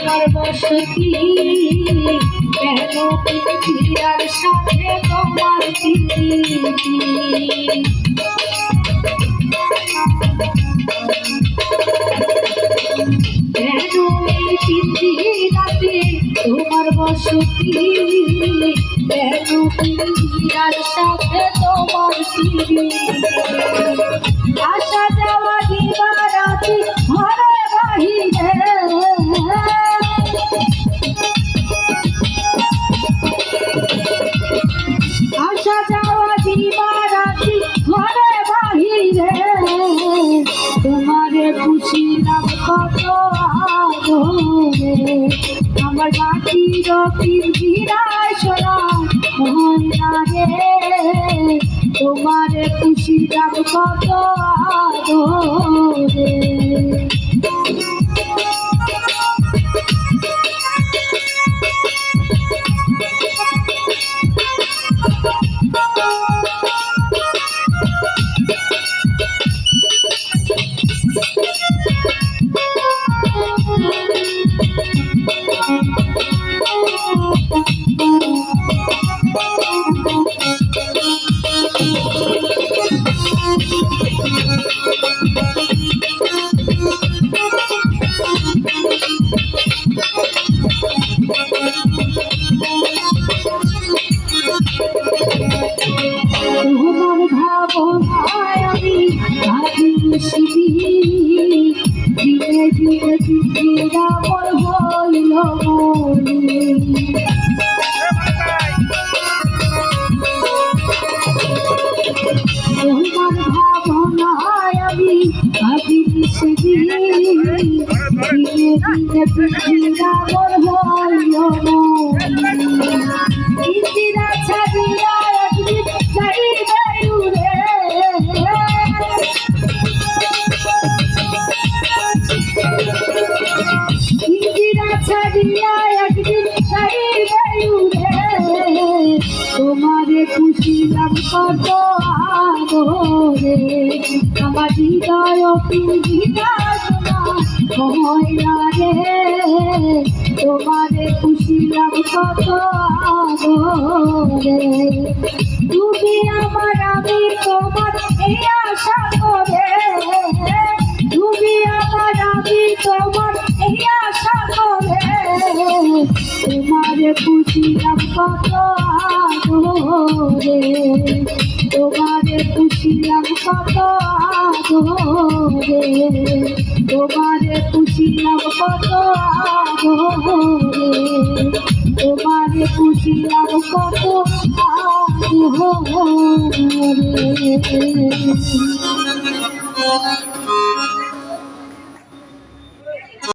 তোমার বসতি কেন পৃথিবীর সাথে তোমার প্রীতি কেন এই পৃথিবীতে তোমার বসতি কেন পৃথিবীর সাথে তোমার প্রীতি আসা যাওয়া দিবারাতি ঘরে বাহিরে আসা যাওয়া দিবারাতি ঘরে বাহিরে তোমারে পুছিলাম কত আদরে আমার মাটির পিঞ্জিরায় সোনা ময়না রে তোমারে পুছিলাম কত আদরে তোমার ভাবনায় আমি ভাবি দিনে দিনে পৃথিবীরা বল হইল মনে তোমার ভাবনায় আমি ভাবি দিনে দিনে পৃথিবীরা বল হইল মনে ইন্দিরা ছাড়িয়া একদিন যাইবে উড়ে ইন্দিরা ছাড়িয়া একদিন যাইবে উড়ে তোমারে খুশিলাম কত আদরে আমার হৃদয় পিঞ্জিরা সোনা ময়না রে তোমারে খুশিলাম কত আদরে তুমি আমার আমি তোমার এই আশা করে তুমি আমার আমি তোমার এই আশা করে তোমারে খুশিলাম কত আদরে তোমারে খুশিলাম কত আদরে তোমারে খুশিলাম কত আদরে তোমারে খুশিলাম কত আদরে